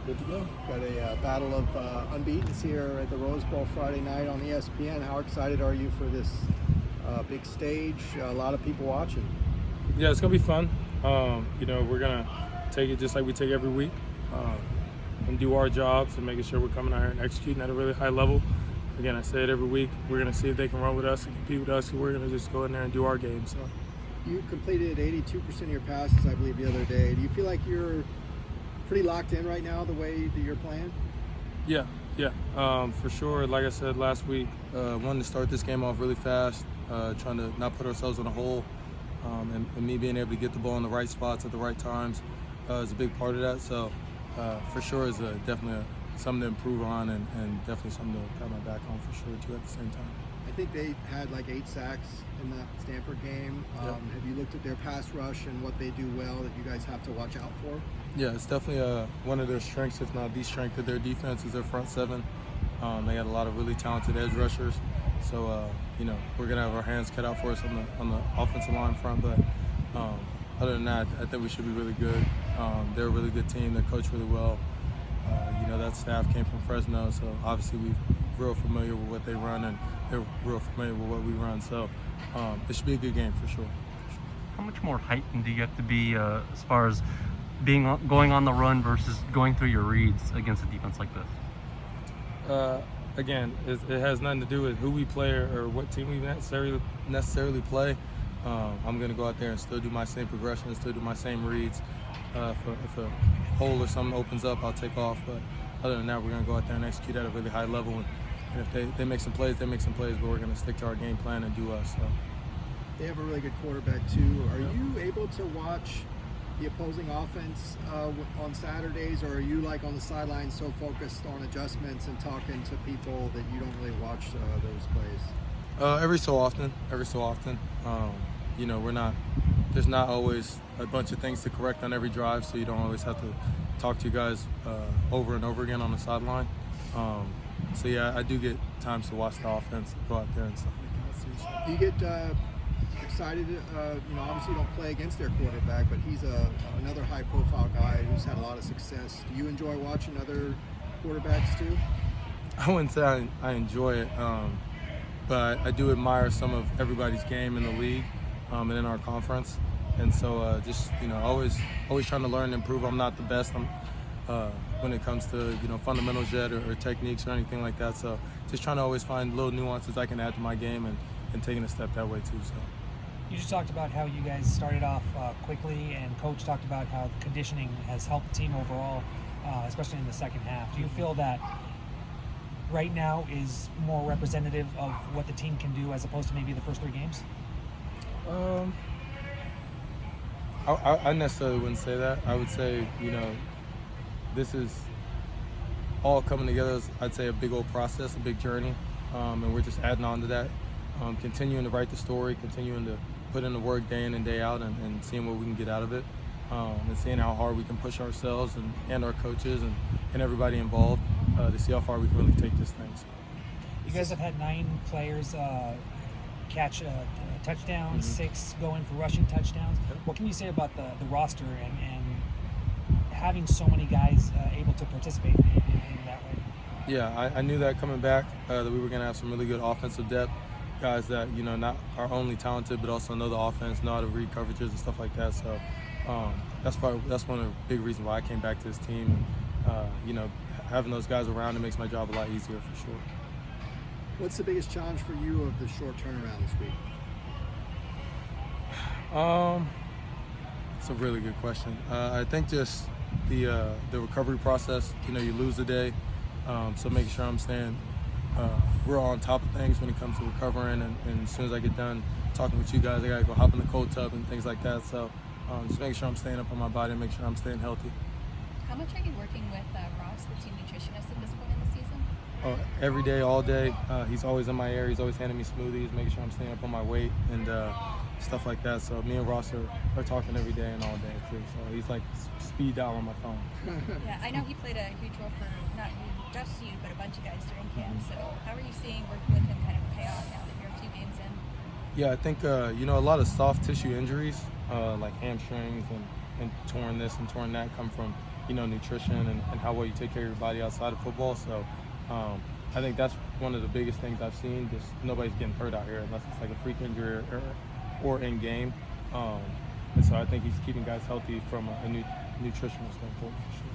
Good to go. Got a battle of unbeatens here at the Rose Bowl Friday night on ESPN. How excited are you for this big stage? A lot of people watching. Yeah, it's gonna be fun. We're gonna take it just like we take every week, and do our jobs and making sure we're coming out here and executing at a really high level. Again, I say it every week. We're gonna see if they can run with us and compete with us, and we're gonna just go in there and do our game. So, you completed 82% of your passes, I believe, the other day. Do you feel like you're pretty locked in right now the way that you're playing? Yeah, for sure. Like I said last week, wanted to start this game off really fast, trying to not put ourselves in a hole, and me being able to get the ball in the right spots at the right times is a big part of that. So for sure is definitely something to improve on, and definitely something to pat my back on for sure too at the same time. I think they had like 8 sacks in that Stanford game. Yep. Have you looked at their pass rush and what they do well that you guys have to watch out for? Yeah, it's definitely one of their strengths, if not the strength of their defense, is their front seven. They got a lot of really talented edge rushers. So, we're going to have our hands cut out for us on the offensive line front. But other than that, I think we should be really good. They're a really good team. They're coached really well. That staff came from Fresno, so obviously we're real familiar with what they run, and they're real familiar with what we run. So it should be a good game for sure. How much more heightened do you have to be as far as going on the run versus going through your reads against a defense like this? Again, it has nothing to do with who we play or what team we necessarily play. I'm going to go out there and still do my same progressions, still do my same reads. If a hole or something opens up, I'll take off. But other than that, we're going to go out there and execute at a really high level. And if they make some plays, they make some plays. But we're going to stick to our game plan and do us. So. They have a really good quarterback too. Are you able to watch the opposing offense on Saturdays, or are you like on the sidelines so focused on adjustments and talking to people that you don't really watch those plays? Every so often. There's not always a bunch of things to correct on every drive, so you don't always have to talk to you guys over and over again on the sideline. So yeah, I do get times to watch the offense, go out there and stuff like that. Do you get excited? Obviously you don't play against their quarterback, but he's another high-profile guy who's had a lot of success. Do you enjoy watching other quarterbacks too? I wouldn't say I enjoy it, but I do admire some of everybody's game in the league and in our conference. And so always trying to learn and improve. I'm not the best when it comes to fundamentals yet or techniques or anything like that. So just trying to always find little nuances I can add to my game and taking a step that way too. So. You just talked about how you guys started off quickly, and Coach talked about how the conditioning has helped the team overall, especially in the second half. Do you feel that right now is more representative of what the team can do as opposed to maybe the first 3 games? I necessarily wouldn't say that. I would say, this is all coming together as, I'd say, a big old process, a big journey, and we're just adding on to that, continuing to write the story, continuing to put in the work day in and day out, and seeing what we can get out of it, and seeing how hard we can push ourselves and our coaches and everybody involved to see how far we can really take this thing. So. You guys have had 9 players catch touchdowns, 6 going for rushing touchdowns. What can you say about the roster and having so many guys able to participate in that way? Yeah, I knew that coming back, that we were going to have some really good offensive depth, guys that, not are only talented but also know the offense, know how to read coverages and stuff like that. So that's one of the big reasons why I came back to this team. And, having those guys around, it makes my job a lot easier for sure. What's the biggest challenge for you of the short turnaround this week? It's a really good question. I think just the recovery process. You lose a day, so making sure I'm staying real on top of things when it comes to recovering. And as soon as I get done talking with you guys, I gotta go hop in the cold tub and things like that. So just making sure I'm staying up on my body and make sure I'm staying healthy. How much are you working with Ross, the team nutritionist, at this point in the season? Every day, all day. He's always in my ear. He's always handing me smoothies, making sure I'm staying up on my weight and stuff like that. So me and Ross are talking every day and all day too. So he's like speed dial on my phone. Yeah, I know he played a huge role for not just you, but a bunch of guys during camp. So how are you seeing working with him kind of pay off now that you're a few games in? Yeah, I think a lot of soft tissue injuries like hamstrings and torn this and torn that come from, you know, nutrition and how well you take care of your body outside of football. So I think that's one of the biggest things I've seen. Just nobody's getting hurt out here unless it's like a freak injury or in game. And so I think he's keeping guys healthy from a nutritional standpoint for sure.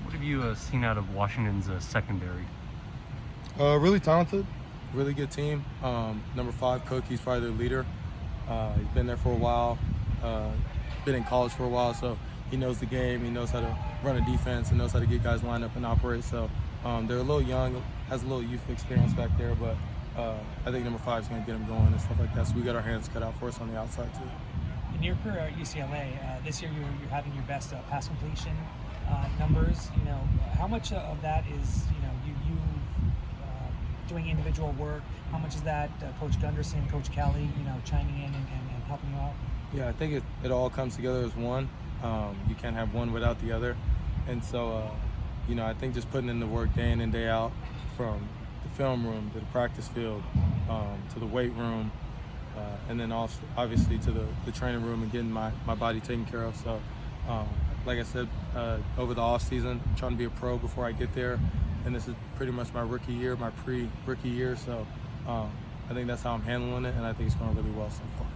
What have you seen out of Washington's secondary? Really talented, really good team. Number 5, Cook, he's probably their leader. He's been there for a while, been in college for a while, so he knows the game. He knows how to run a defense and knows how to get guys lined up and operate. So they're a little young, has a little youth experience back there, but I think number 5 is going to get them going and stuff like that. So we got our hands cut out for us on the outside too. In your career at UCLA, this year you're having your best pass completion numbers. You know, how much of that is, you know, you doing individual work? How much is that Coach Gunderson, Coach Kelly, you know, chiming in and helping you out? Yeah, I think it all comes together as one. You can't have one without the other. And so, you know, I think just putting in the work day in and day out, from the film room to the practice field, to the weight room, and then also obviously to the training room and getting my body taken care of. So like I said, over the off season, I'm trying to be a pro before I get there, and this is pretty much my rookie year, my pre-rookie year. So I think that's how I'm handling it, and I think it's going really well so far.